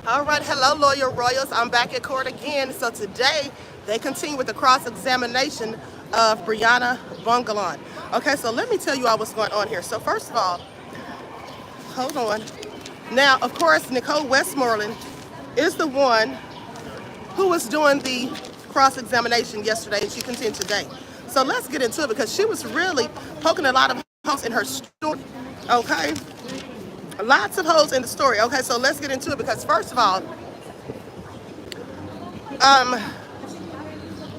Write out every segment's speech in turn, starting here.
All right, hello, Lawyer Royals. I'm back at court again. So today, they continue with the cross-examination of Brianna Bungalon. Okay, so let me tell you all what's going on here. So first of all, hold on. Now, of course, Nicole Westmoreland is the one who was doing the cross-examination yesterday, and she continued today. So let's get into it because she was really poking a lot of holes in her story, okay? Lots of holes in the story. Okay, so let's get into it because first of all,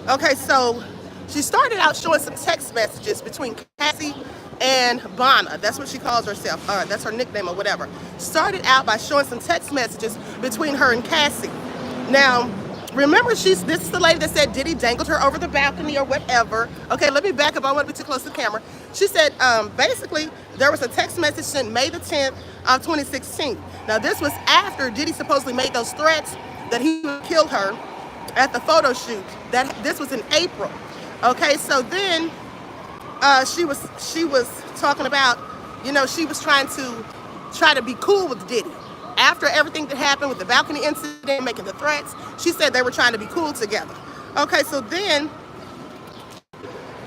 okay, so she started out showing some text messages between Cassie and Bonna. That's what she calls herself. That's her nickname or whatever. Started out by showing some text messages between her and Cassie. Now, remember, this is the lady that said Diddy dangled her over the balcony or whatever. Okay, let me back up. I want to be too close to the camera. She said, basically, there was a text message sent May the 10th of 2016. Now, this was after Diddy supposedly made those threats that he would kill her at the photo shoot. This was in April. Okay, so then she was talking about, you know, she was trying to be cool with Diddy. After everything that happened with the balcony incident, making the threats, she said they were trying to be cool together. Okay, so then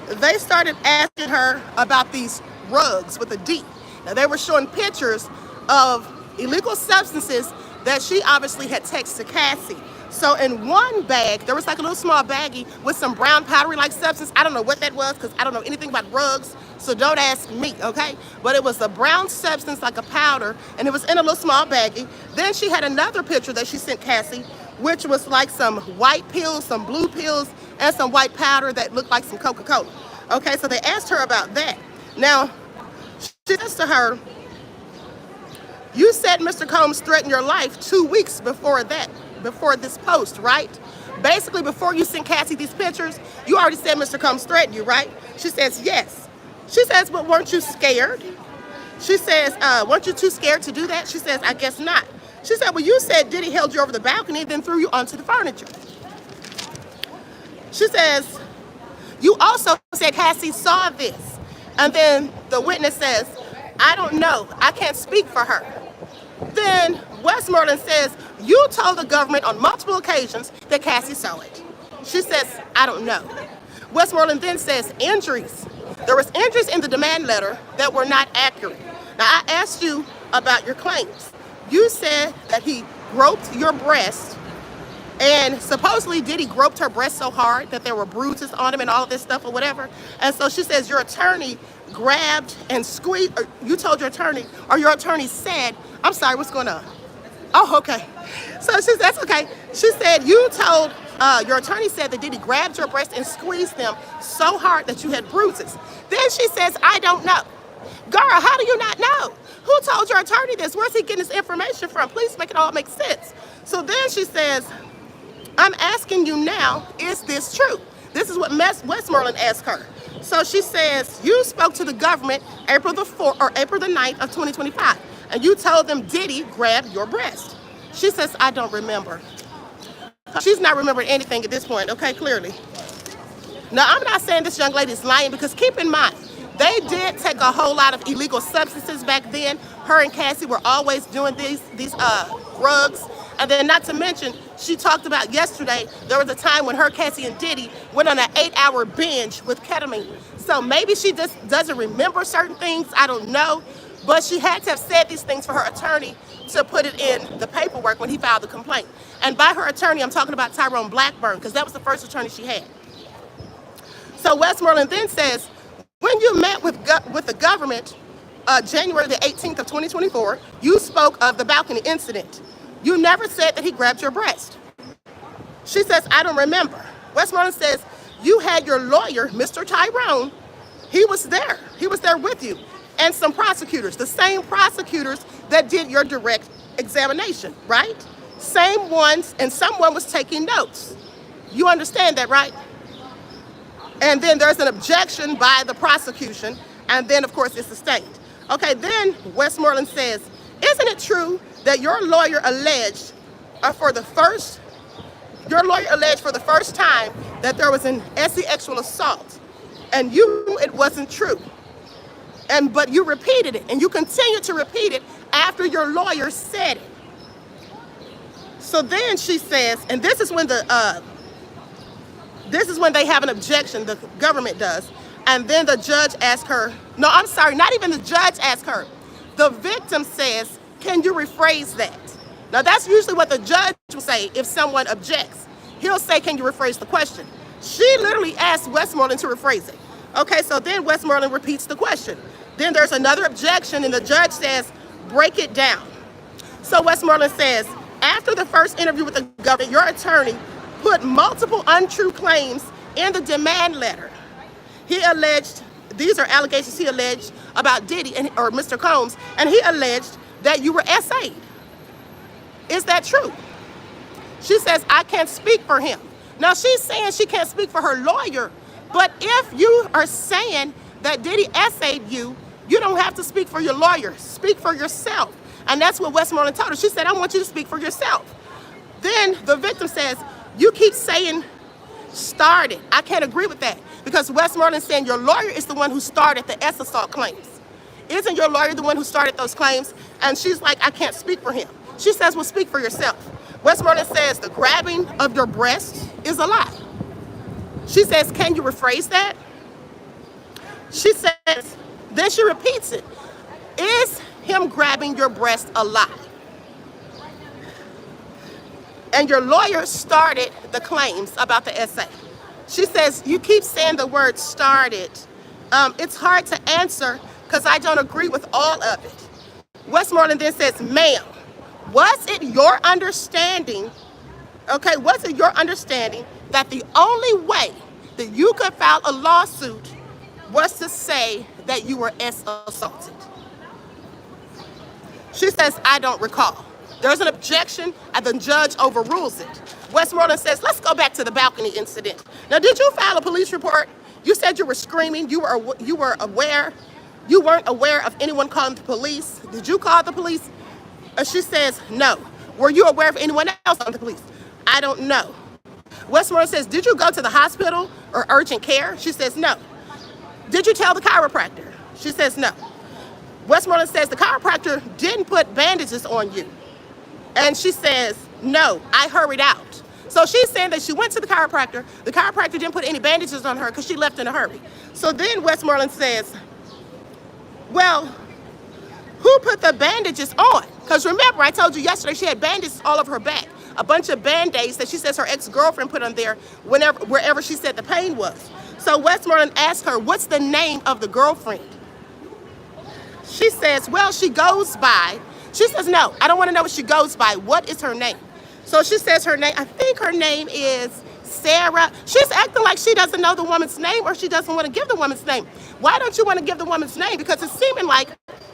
they started asking her about these rugs with a D. Now, they were showing pictures of illegal substances that she obviously had texted Cassie. So in one bag, there was like a little small baggie with some brown powdery-like substance. I don't know what that was because I don't know anything about rugs, so don't ask me, okay? But it was a brown substance like a powder, and it was in a little small baggie. Then she had another picture that she sent Cassie, which was like some white pills, some blue pills, and some white powder that looked like some Coca-Cola. Okay, so they asked her about that. Now, she says to her, you said Mr. Combs threatened your life 2 weeks before this post, right? Basically, before you sent Cassie these pictures, you already said Mr. Combs threatened you, right? She says, yes. She says, but weren't you scared? She says, weren't you too scared to do that? She says, I guess not. She said, well, you said Diddy held you over the balcony, then threw you onto the furniture. She says, you also said Cassie saw this. And then the witness says, I don't know. I can't speak for her. Then Westmoreland says, you told the government on multiple occasions that Cassie saw it. She says, I don't know. Westmoreland then says, injuries. There was injuries in the demand letter that were not accurate. Now, I asked you about your claims. You said that he groped your breast, and supposedly Diddy groped her breast so hard that there were bruises on him and all of this stuff or whatever. And so she says your attorney grabbed and squeezed, or you told your attorney, or your attorney said, I'm sorry, what's going on? Oh, okay. So she said, that's okay. She said you told, your attorney said that Diddy grabbed your breast and squeezed them so hard that you had bruises. Then she says, I don't know. Girl, how do you not know? Who told your attorney this? Where's he getting this information from? Please make it all make sense. So then she says, I'm asking you now, is this true? This is what Westmoreland asked her. So she says, you spoke to the government April the 9th of 2025, and you told them Diddy grabbed your breast. She says, I don't remember. She's not remembering anything at this point, okay, clearly. Now, I'm not saying this young lady is lying because keep in mind, they did take a whole lot of illegal substances back then. Her and Cassie were always doing these drugs. And then not to mention, she talked about yesterday, there was a time when her, Cassie, and Diddy went on an 8-hour binge with ketamine. So maybe she just doesn't remember certain things, I don't know. But she had to have said these things for her attorney to put it in the paperwork when he filed the complaint. And by her attorney, I'm talking about Tyrone Blackburn, because that was the first attorney she had. So Westmoreland then says, when you met with the government January the 18th of 2024, you spoke of the balcony incident. You never said that he grabbed your breast. She says, I don't remember. Westmoreland says, you had your lawyer, Mr. Tyrone, he was there. He was there with you. And some prosecutors, the same prosecutors that did your direct examination, right? Same ones, and someone was taking notes. You understand that, right? And then there's an objection by the prosecution, and then, of course, it's sustained. Okay, then Westmoreland says, isn't it true that your lawyer alleged for the first time that there was an sexual assault, and you knew it wasn't true? But you repeated it, and you continued to repeat it after your lawyer said it. So then she says, and this is when they have an objection, the government does. And then the judge asks her, no, I'm sorry, not even the judge asks her. The victim says, can you rephrase that? Now that's usually what the judge will say if someone objects. He'll say, can you rephrase the question? She literally asked Westmoreland to rephrase it. Okay, so then Westmoreland repeats the question. Then there's another objection and the judge says, break it down. So Westmoreland says, after the first interview with the government, your attorney put multiple untrue claims in the demand letter. He alleged, these are allegations he alleged about Diddy or Mr. Combs, and he alleged that you were SA'd. Is that true? She says, I can't speak for him. Now she's saying she can't speak for her lawyer, but if you are saying that Diddy SA'd you, you don't have to speak for your lawyer, speak for yourself. And that's what Westmoreland told her. She said, I want you to speak for yourself. Then the victim says, you keep saying started. I can't agree with that because Westmoreland saying your lawyer is the one who started the S assault claims. Isn't your lawyer the one who started those claims? And she's like, I can't speak for him. She says, well, speak for yourself. Westmoreland says the grabbing of your breast is a lie. She says, can you rephrase that? She says, then she repeats it. Is him grabbing your breast a lie? And your lawyer started the claims about the SA. She says, you keep saying the word started. It's hard to answer because I don't agree with all of it. Westmoreland then says, ma'am, was it your understanding, okay, was it your understanding that the only way that you could file a lawsuit was to say that you were assaulted? She says, I don't recall. There's an objection and the judge overrules it. Westmoreland says, let's go back to the balcony incident. Now, did you file a police report? You said you were screaming, you were aware, you weren't aware of anyone calling the police. Did you call the police? She says, no. Were you aware of anyone else calling the police? I don't know. Westmoreland says, did you go to the hospital or urgent care? She says, no. Did you tell the chiropractor? She says, no. Westmoreland says the chiropractor didn't put bandages on you. And she says, no, I hurried out. So she's saying that she went to the chiropractor didn't put any bandages on her because she left in a hurry. So then Westmoreland says, well, who put the bandages on? Because remember, I told you yesterday she had bandages all over her back. A bunch of Band-Aids that she says her ex-girlfriend put on there wherever she said the pain was. So Westmoreland asked her, what's the name of the girlfriend? She says, well, she goes by. She says, no, I don't want to know what she goes by. What is her name? So she says her name, I think her name is Sarah. She's acting like she doesn't know the woman's name or she doesn't want to give the woman's name. Why don't you want to give the woman's name? Because it's seeming like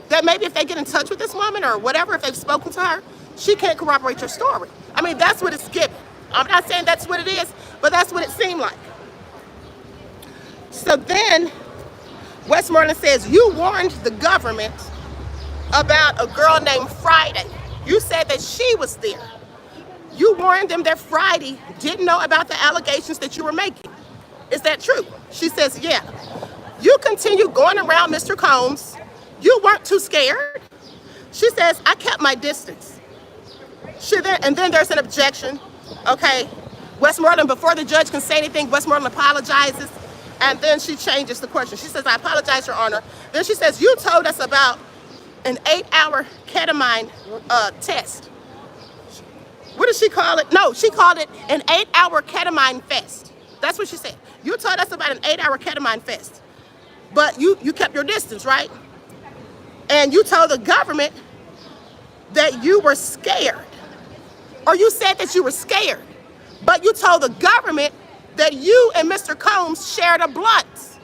that maybe if they get in touch with this woman or whatever, if they've spoken to her, she can't corroborate your story. I mean, that's what it's given. I'm not saying that's what it is, but that's what it seemed like. So then Westmoreland says, you warned the government about a girl named Friday. You said that she was there. You warned them that Friday didn't know about the allegations that you were making. Is that true? She says, yeah. You continue going around Mr. Combs. You weren't too scared. She says, I kept my distance. And then there's an objection. Okay. Westmoreland, before the judge can say anything, Westmoreland apologizes. And then she changes the question. She says, I apologize, Your Honor. Then she says, you told us about an 8-hour ketamine test. What did she call it? No, she called it an 8-hour ketamine fest. That's what she said. You told us about an 8-hour ketamine fest. But you kept your distance, right? And you told the government that you were scared. Or you said that you were scared. But you told the government that you and Mr. Combs shared a blunt.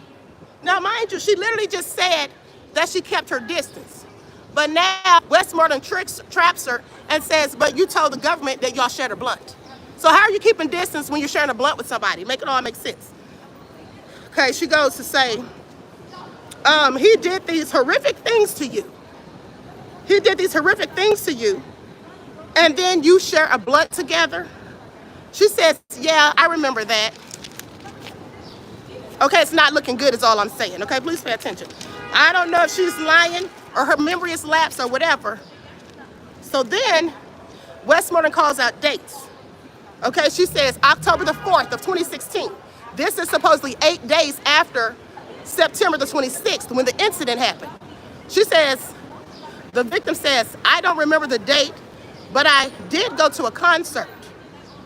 Now, mind you, she literally just said that she kept her distance. But now Westmoreland traps her and says, but you told the government that y'all shared a blunt. So how are you keeping distance when you're sharing a blunt with somebody? Make it all make sense. Okay, she goes to say, he did these horrific things to you. He did these horrific things to you. And then you share a blunt together. She says, yeah, I remember that. Okay, it's not looking good is all I'm saying. Okay, please pay attention. I don't know if she's lying or her memory is lapsed or whatever. So then Westmoreland calls out dates. Okay, she says October the 4th of 2016. This is supposedly 8 days after September the 26th when the incident happened. She says, the victim says, I don't remember the date, but I did go to a concert.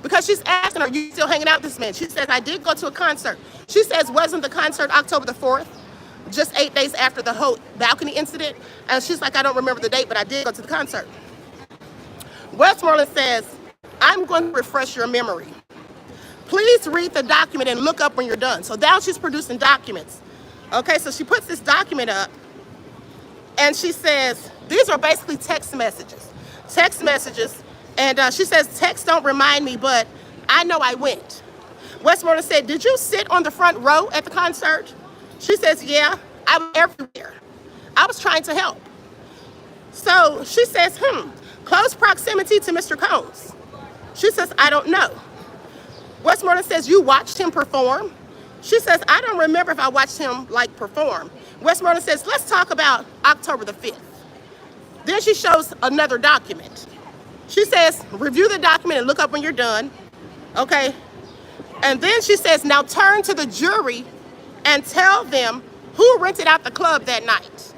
Because she's asking her, you still hanging out with this man? She says, I did go to a concert. She says, wasn't the concert October the 4th? Just 8 days after the whole balcony incident? And she's like, I don't remember the date, but I did go to the concert. Westmoreland says, I'm going to refresh your memory. Please read the document and look up when you're done. So now she's producing documents. Okay, so she puts this document up and she says, these are basically text messages. Text messages. And she says, texts don't remind me, but I know I went. Westmoreland said, did you sit on the front row at the concert? She says, yeah, I was everywhere. I was trying to help. So she says, close proximity to Mr. Combs. She says, I don't know. Westmoreland says, you watched him perform? She says, I don't remember if I watched him perform. Westmoreland says, let's talk about October the 5th. Then she shows another document. She says, review the document and look up when you're done. Okay. And then she says, now turn to the jury and tell them who rented out the club that night.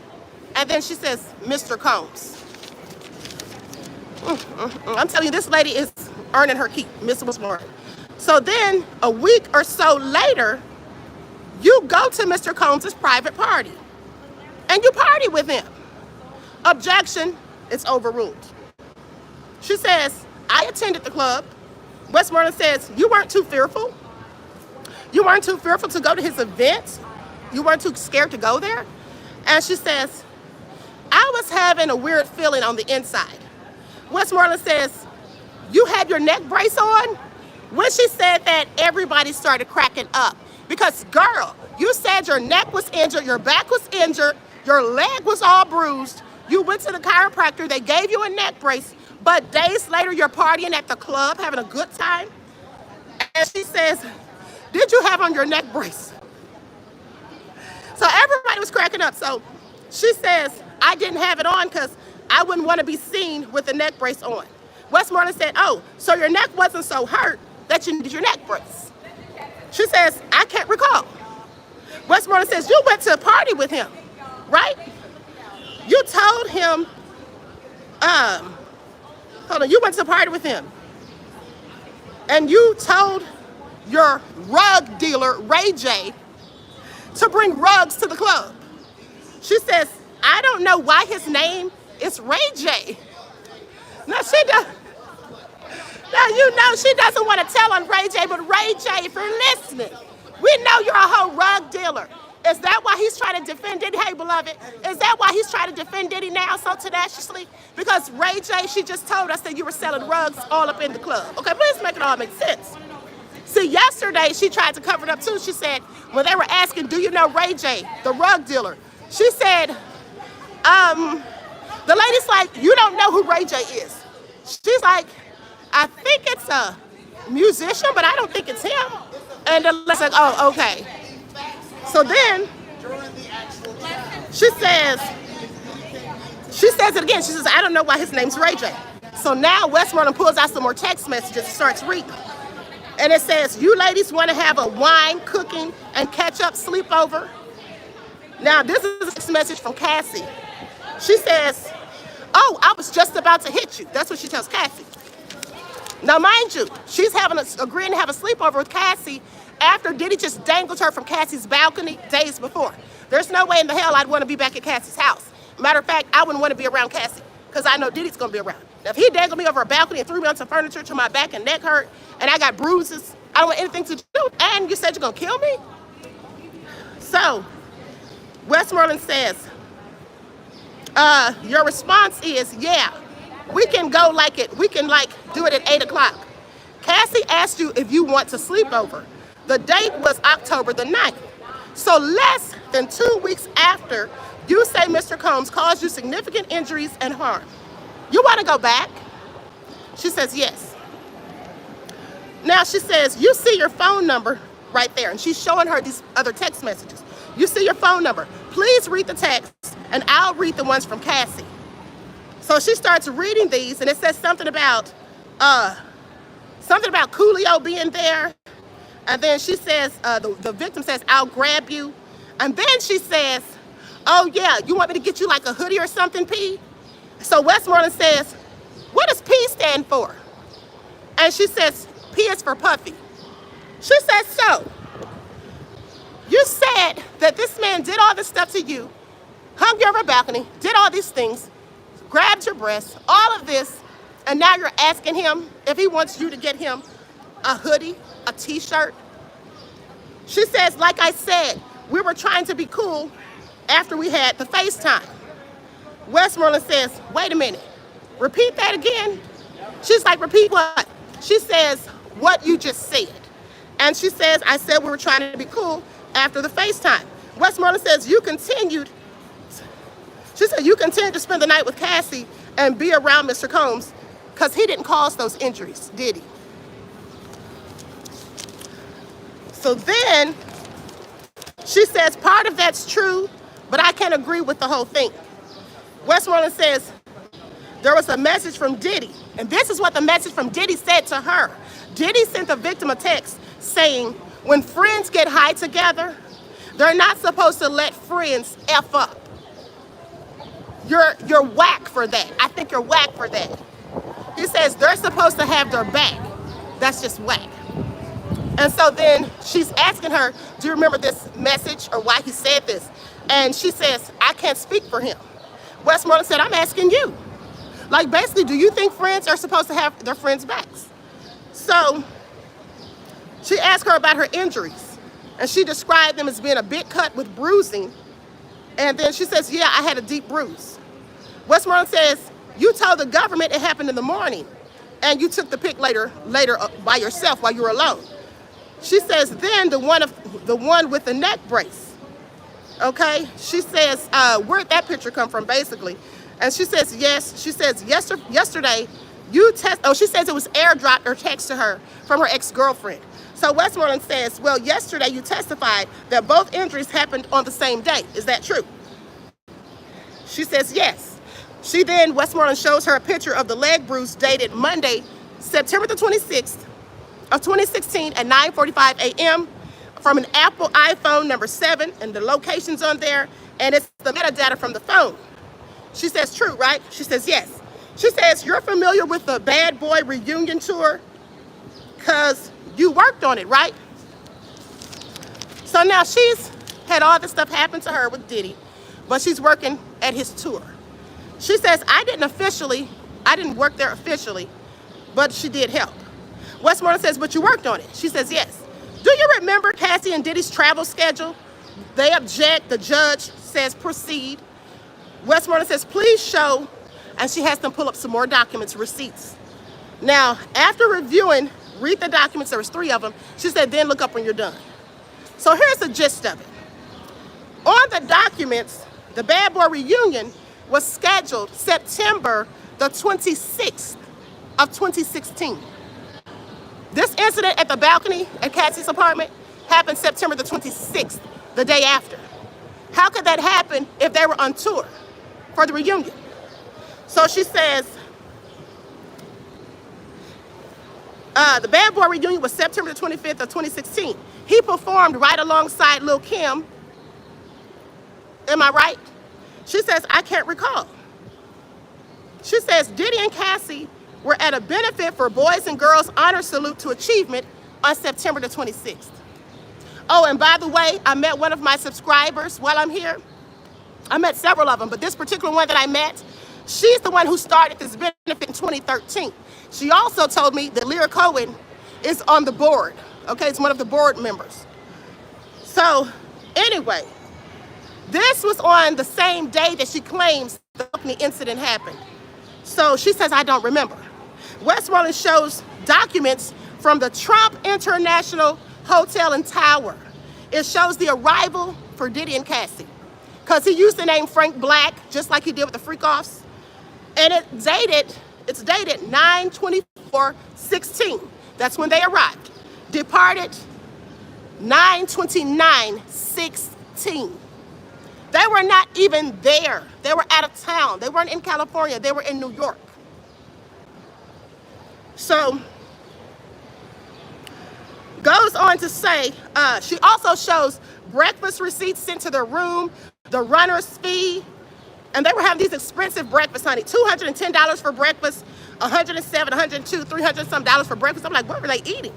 And then she says, Mr. Combs. I'm telling you, this lady is earning her keep, Mr. Westmoreland. So then a week or so later, you go to Mr. Combs' private party and you party with him. Objection, it's overruled. She says, I attended the club. Westmoreland says, you weren't too fearful? You weren't too fearful to go to his event? You weren't too scared to go there? And she says, I was having a weird feeling on the inside. Westmoreland says, you had your neck brace on? When she said that, everybody started cracking up. Because, girl, you said your neck was injured, your back was injured, your leg was all bruised. You went to the chiropractor, they gave you a neck brace, but days later you're partying at the club, having a good time. And she says, did you have on your neck brace? So everybody was cracking up. So she says, I didn't have it on because I wouldn't want to be seen with the neck brace on. Westmoreland said, oh, so your neck wasn't so hurt that you needed your neck brace. She says, I can't recall. Westmoreland says, you went to a party with him, right? You told him, you went to a party with him. And you told your rug dealer, Ray J, to bring rugs to the club. She says, I don't know why his name is Ray J. Now she does. Now you know she doesn't want to tell on Ray J, but Ray J, if you're listening, we know you're a whole rug dealer. Is that why he's trying to defend Diddy? Hey, beloved, is that why he's trying to defend Diddy now so tenaciously? Because Ray J, she just told us that you were selling rugs all up in the club. Okay, please make it all make sense. See, yesterday she tried to cover it up too. She said, when they were asking, do you know Ray J, the rug dealer? She said, the lady's like, you don't know who Ray J is. She's like, I think it's a musician, but I don't think it's him. And the lady's like, oh, okay. So then she says it again. She says, I don't know why his name's Ray J. So now Westmoreland pulls out some more text messages and starts reading. And it says, you ladies want to have a wine, cooking, and catch-up sleepover? Now, this is a text message from Cassie. She says, oh, I was just about to hit you. That's what she tells Cassie. Now, mind you, she's agreeing to have a sleepover with Cassie after Diddy just dangled her from Cassie's balcony days before. There's no way in the hell I'd want to be back at Cassie's house. Matter of fact, I wouldn't want to be around Cassie because I know Diddy's going to be around. Now, if he dangled me over a balcony and threw me on some furniture till my back and neck hurt and I got bruises, I don't want anything to do. And you said you're going to kill me? So, Westmoreland says, your response is, yeah, we can go we can do it at 8 o'clock. Cassie asked you if you want to sleep over. The date was October the 9th. So less than 2 weeks after, you say Mr. Combs caused you significant injuries and harm. You want to go back? She says, yes. Now she says, you see your phone number right there. And she's showing her these other text messages. You see your phone number. Please read the text and I'll read the ones from Cassie. So she starts reading these and it says something about something about Coolio being there. And then she says, the victim says, I'll grab you. And then she says, oh yeah, you want me to get you like a hoodie or something, P? So Westmoreland says, what does P stand for? And she says, P is for Puffy. She says, so, you said that this man did all this stuff to you, hung you over a balcony, did all these things, grabbed your breasts, all of this, and now you're asking him if he wants you to get him a hoodie, a t-shirt. She says, like I said, we were trying to be cool after we had the FaceTime. Westmoreland says, wait a minute, repeat that again? She's like, repeat what? She says, what you just said. And she says, I said we were trying to be cool after the FaceTime. Westmoreland says, you continued to spend the night with Cassie and be around Mr. Combs because he didn't cause those injuries, did he? So then she says, part of that's true, but I can't agree with the whole thing. Westmoreland says, there was a message from Diddy, and this is what the message from Diddy said to her. Diddy sent the victim a text saying, when friends get high together, they're not supposed to let friends F up. You're whack for that. I think you're whack for that. He says they're supposed to have their back. That's just whack. And so then she's asking her, do you remember this message or why he said this? And she says, I can't speak for him. Westmoreland said, I'm asking you. Like basically, do you think friends are supposed to have their friends' backs? So she asked her about her injuries, and she described them as being a big cut with bruising. And then she says, yeah, I had a deep bruise. Westmoreland says, you told the government it happened in the morning, and you took the pic later by yourself while you were alone. She says, then the one with the neck brace, okay? She says, where'd that picture come from, basically? And she says, yes. She says, yesterday, she says it was airdropped or text to her from her ex-girlfriend. So Westmoreland says, well, yesterday you testified that both injuries happened on the same day. Is that true? She says, yes. She then, Westmoreland shows her a picture of the leg bruise dated Monday, September the 26th of 2016 at 9:45 a.m. from an Apple iPhone number 7, and the location's on there, and it's the metadata from the phone. She says, true, right? She says, yes. She says, you're familiar with the Bad Boy reunion tour because you worked on it, right? So now she's had all this stuff happen to her with Diddy, but she's working at his tour. She says, I didn't work there officially, but she did help. Westmoreland says, but you worked on it. She says, yes. Do you remember Cassie and Diddy's travel schedule? They object. The judge says, proceed. Westmoreland says, please show. And she has them pull up some more documents, receipts. Now, after reviewing, read the documents, there was 3 of them. She said, then look up when you're done. So here's the gist of it. On the documents, the Bad Boy reunion was scheduled September the 26th of 2016. This incident at the balcony at Cassie's apartment happened September the 26th, the day after. How could that happen if they were on tour for the reunion? So she says, the Bad Boy reunion was September the 25th of 2016. He performed right alongside Lil' Kim. Am I right? She says, I can't recall. She says, Diddy and Cassie were at a benefit for Boys and Girls Honor Salute to Achievement on September the 26th. Oh, and by the way, I met one of my subscribers while I'm here. I met several of them, but this particular one that I met, she's the one who started this benefit in 2013. She also told me that Lyra Cohen is on the board. Okay, it's one of the board members. So anyway, this was on the same day that she claims the balcony incident happened. So she says, I don't remember. Westmoreland shows documents from the Trump International Hotel and Tower. It shows the arrival for Diddy and Cassie, because he used the name Frank Black, just like he did with the Freak-Offs. And it's dated 9/24/16. That's when they arrived. Departed 9/29/16. They were not even there. They were out of town. They weren't in California. They were in New York. So goes on to say, she also shows breakfast receipts sent to their room, the runner's fee, and they were having these expensive breakfasts, honey. $210 for breakfast, $107, $102, $300 some dollars for breakfast. I'm like, what were they eating?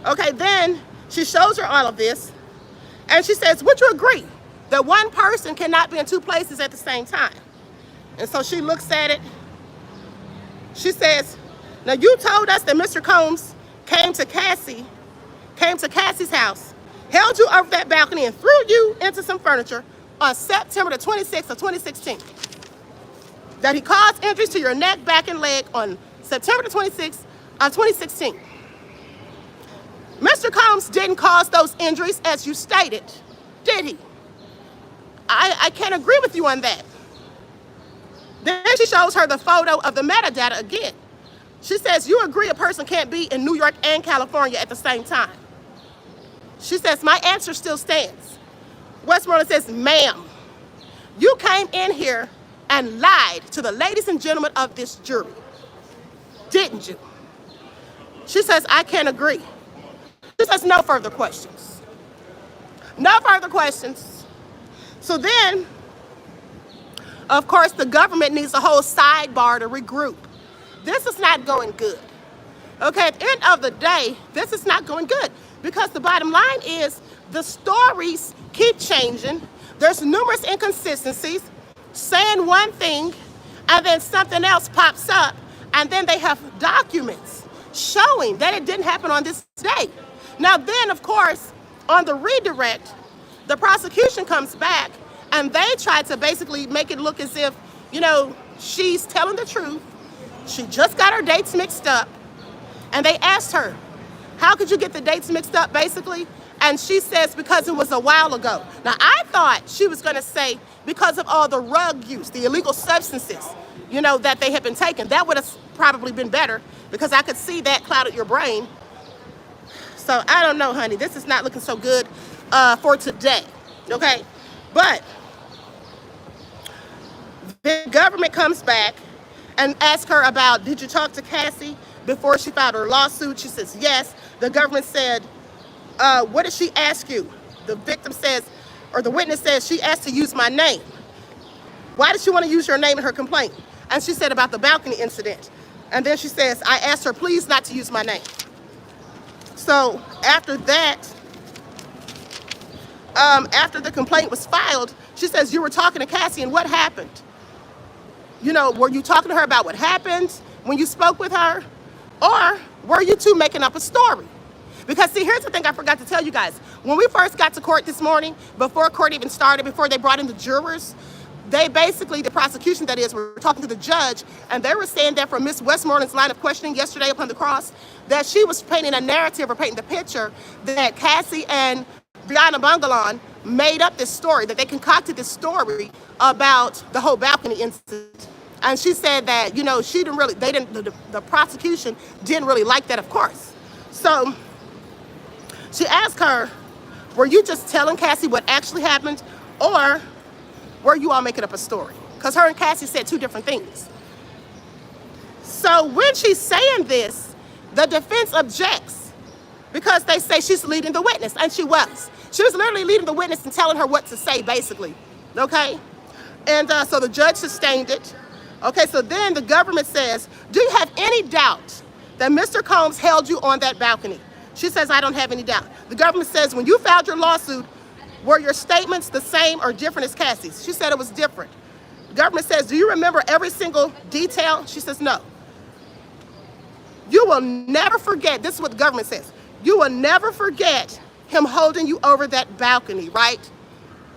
Okay, then she shows her all of this, and she says, would you agree that one person cannot be in two places at the same time? And so she looks at it. She says, now you told us that Mr. Combs came to Cassie's house, held you over that balcony, and threw you into some furniture on September the 26th of 2016. That he caused injuries to your neck, back, and leg on September the 26th of 2016. Mr. Combs didn't cause those injuries as you stated, did he? I can't agree with you on that. Then she shows her the photo of the metadata again. She says, you agree a person can't be in New York and California at the same time. She says, my answer still stands. Westmoreland says, ma'am, you came in here and lied to the ladies and gentlemen of this jury, didn't you? She says, I can't agree. She says, no further questions. No further questions. So then, of course, the government needs a whole sidebar to regroup. This is not going good. Okay, at the end of the day, this is not going good because the bottom line is the stories keep changing. There's numerous inconsistencies, saying one thing and then something else pops up, and then they have documents showing that it didn't happen on this day. Now then, of course, on the redirect, the prosecution comes back and they try to basically make it look as if, you know, she's telling the truth. She just got her dates mixed up. And they asked her, how could you get the dates mixed up, basically? And she says, because it was a while ago. Now, I thought she was going to say because of all the drug use, the illegal substances, you know, that they had been taking. That would have probably been better because I could see that clouded your brain. So I don't know, honey. This is not looking so good for today, okay? But the government comes back and asks her about, did you talk to Cassie before she filed her lawsuit? She says, yes. The government said, what did she ask you? The victim says, or the witness says, she asked to use my name. Why did she want to use your name in her complaint? And she said about the balcony incident. And then she says, I asked her, please not to use my name. So after that, after the complaint was filed, she says, you were talking to Cassie and what happened? You know, were you talking to her about what happened when you spoke with her? Or were you two making up a story? Because see, here's the thing I forgot to tell you guys. When we first got to court this morning, before court even started, before they brought in the jurors, they basically, the prosecution that is, were talking to the judge, and they were saying that from Miss Westmoreland's line of questioning yesterday upon the cross, that she was painting a narrative or painting the picture that Cassie and Brianna Bungalon made up this story, that they concocted this story about the whole balcony incident. And she said that, you know, she didn't really, they didn't, the prosecution didn't really like that, of course. So she asked her, were you just telling Cassie what actually happened, or were you all making up a story? Because her and Cassie said two different things. So when she's saying this, the defense objects because they say she's leading the witness, and she was. She was literally leading the witness and telling her what to say, basically, okay? And so the judge sustained it. Okay, so then the government says, do you have any doubt that Mr. Combs held you on that balcony? She says, I don't have any doubt. The government says, when you filed your lawsuit, were your statements the same or different as Cassie's? She said it was different. The government says, do you remember every single detail? She says, no. You will never forget, this is what the government says, you will never forget him holding you over that balcony, right?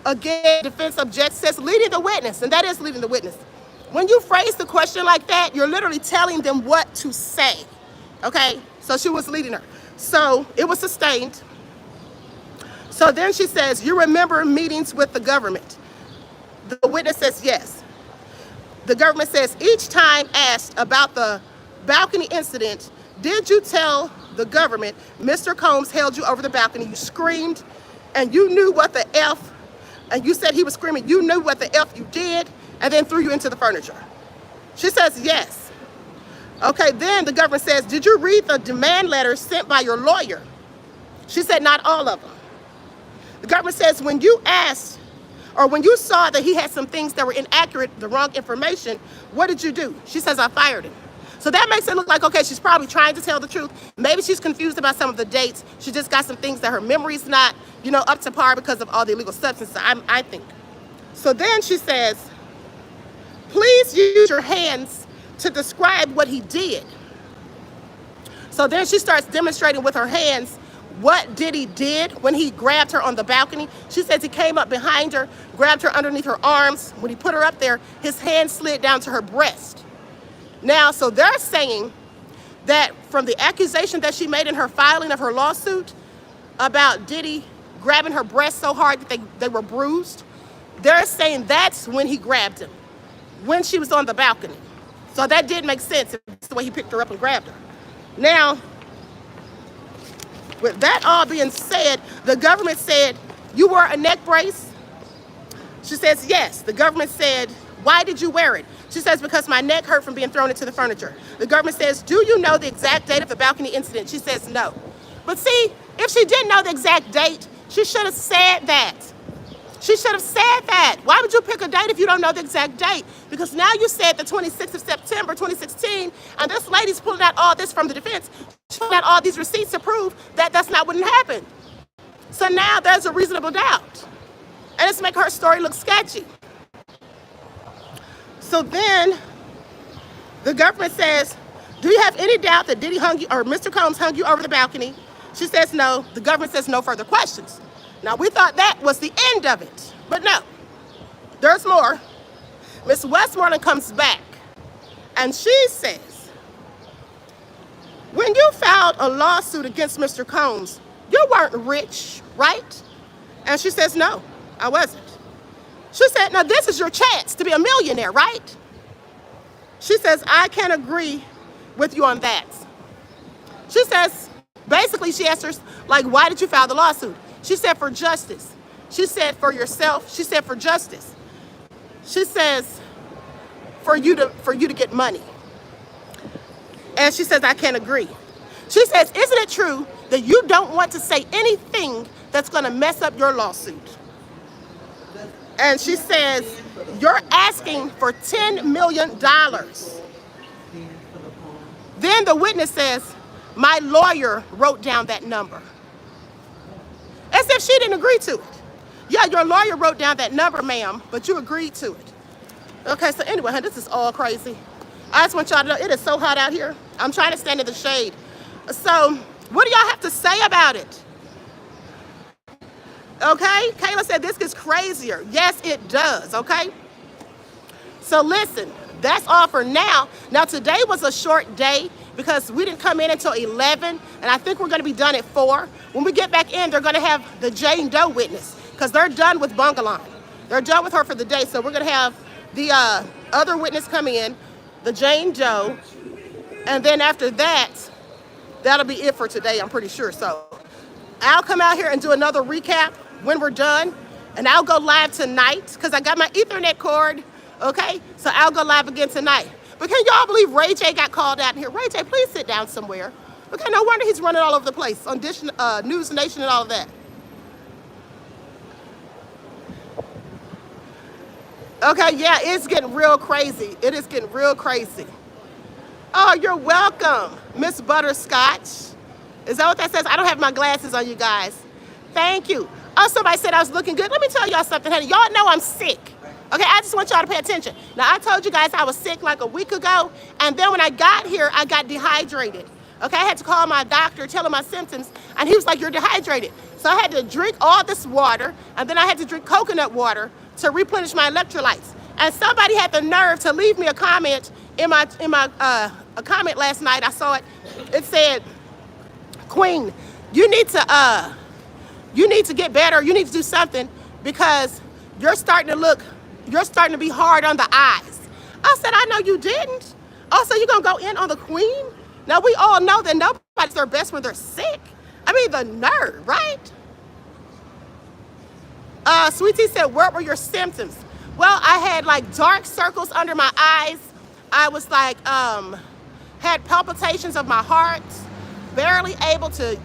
Again, defense objects, says leading the witness, and that is leading the witness. When you phrase the question like that, you're literally telling them what to say, okay? So she was leading her. So it was sustained. So then she says, you remember meetings with the government? The witness says yes. The government says, each time asked about the balcony incident, did you tell the government Mr. Combs held you over the balcony? You screamed and you knew what the F, and you said he was screaming, you knew what the F you did, and then threw you into the furniture. She says yes. Okay, then the government says, did you read the demand letters sent by your lawyer? She said, not all of them. The government says, when you asked, or when you saw that he had some things that were inaccurate, the wrong information, what did you do? She says, I fired him. So that makes it look like, okay, she's probably trying to tell the truth. Maybe she's confused about some of the dates. She just got some things that her memory's not, up to par because of all the illegal substances, I think. So then she says, please use your hands to describe what he did. So then she starts demonstrating with her hands what Diddy did when he grabbed her on the balcony. She says he came up behind her, grabbed her underneath her arms. When he put her up there, his hand slid down to her breast. Now, so they're saying that from the accusation that she made in her filing of her lawsuit about Diddy grabbing her breast so hard that they were bruised, they're saying that's when he grabbed him, when she was on the balcony. So that did make sense. It's the way he picked her up and grabbed her. Now, with that all being said, the government said, you wore a neck brace? She says, yes. The government said, why did you wear it? She says, because my neck hurt from being thrown into the furniture. The government says, do you know the exact date of the balcony incident? She says, no. But see, if she didn't know the exact date, she should have said that. She should have said that. Why would you pick a date if you don't know the exact date? Because now you said the 26th of September, 2016, and this lady's pulling out all this from the defense. She's pulling out all these receipts to prove that that's not what happened. So now there's a reasonable doubt. And it's making her story look sketchy. So then the government says, do you have any doubt that Diddy hung you, or Mr. Combs hung you over the balcony? She says no. The government says no further questions. Now, we thought that was the end of it, but no, there's more. Miss Westmoreland comes back, and she says, when you filed a lawsuit against Mr. Combs, you weren't rich, right? And she says, no, I wasn't. She said, now this is your chance to be a millionaire, right? She says, I can't agree with you on that. She says, basically, she asked her, like, why did you file the lawsuit? She said, for justice. She said, for yourself. She said, for justice. She says, for you to get money. And she says, I can't agree. She says, isn't it true that you don't want to say anything that's going to mess up your lawsuit? And she says, you're asking for $10 million. Then the witness says, my lawyer wrote down that number. As if she didn't agree to it. Yeah, your lawyer wrote down that number, ma'am, but you agreed to it. Okay, so anyway, this is all crazy. I just want y'all to know, it is so hot out here. I'm trying to stand in the shade. So, what do y'all have to say about it? Okay, Kayla said this gets crazier. Yes, it does, okay? So listen, that's all for now. Now, today was a short day because we didn't come in until 11, and I think we're going to be done at 4. When we get back in, they're going to have the Jane Doe witness because they're done with Bungalon. They're done with her for the day, so we're going to have the other witness come in, the Jane Doe, and then after that, that'll be it for today, I'm pretty sure. So I'll come out here and do another recap when we're done, and I'll go live tonight because I got my Ethernet cord, okay? So I'll go live again tonight. But can y'all believe Ray J got called out in here? Ray J, please sit down somewhere. Okay, no wonder he's running all over the place on Dish, News Nation and all of that. Okay, yeah, it's getting real crazy. It is getting real crazy. Oh, you're welcome, Miss Butterscotch. Is that what that says? I don't have my glasses on, you guys. Thank you. Oh, somebody said I was looking good. Let me tell y'all something, honey. Y'all know I'm sick. Okay, I just want y'all to pay attention. Now, I told you guys I was sick like a week ago, and then when I got here, I got dehydrated. Okay, I had to call my doctor, tell him my symptoms, and he was like, you're dehydrated. So I had to drink all this water, and then I had to drink coconut water to replenish my electrolytes. And somebody had the nerve to leave me a comment in my a comment last night. I saw it. It said, Queen, you need to get better. You need to do something because you're starting to be hard on the eyes. I said, I know you didn't. Oh, so you're going to go in on the Queen? Now, we all know that nobody's their best when they're sick. I mean, the nerve, right? Sweetie said, what were your symptoms? Well, I had like dark circles under my eyes. I was like had palpitations of my heart, barely able to,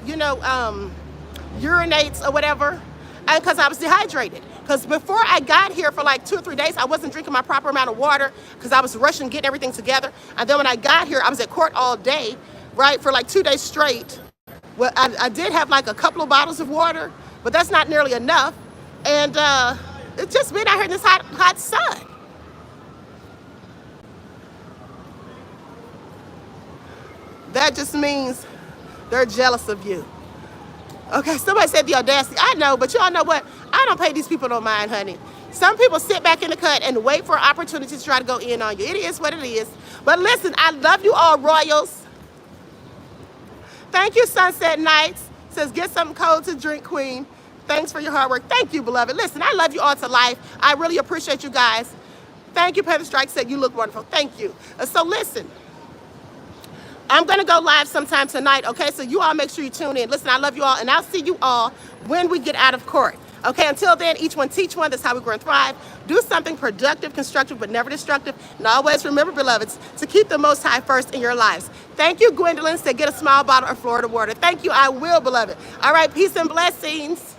urinate or whatever, and because I was dehydrated. Because before I got here for like 2 or 3 days, I wasn't drinking my proper amount of water because I was rushing, getting everything together. And then when I got here, I was at court all day, right, for like 2 days straight. Well, I did have like a couple of bottles of water, but that's not nearly enough. And it's just been out here in this hot sun. That just means they're jealous of you. Okay, somebody said the audacity. I know, but y'all know what? I don't pay these people no mind, honey. Some people sit back in the cut and wait for an opportunity to try to go in on you. It is what it is. But listen, I love you all, royals. Thank you, Sunset Nights. Says, get something cold to drink, queen. Thanks for your hard work. Thank you, beloved. Listen, I love you all to life. I really appreciate you guys. Thank you, Panther Strike said, you look wonderful. Thank you. So listen, I'm going to go live sometime tonight, okay? So you all make sure you tune in. Listen, I love you all, and I'll see you all when we get out of court. Okay, until then, each one teach one. That's how we grow and thrive. Do something productive, constructive, but never destructive. And always remember, beloveds, to keep the Most High first in your lives. Thank you, Gwendolyn. Said, get a small bottle of Florida water. Thank you. I will, beloved. All right, peace and blessings.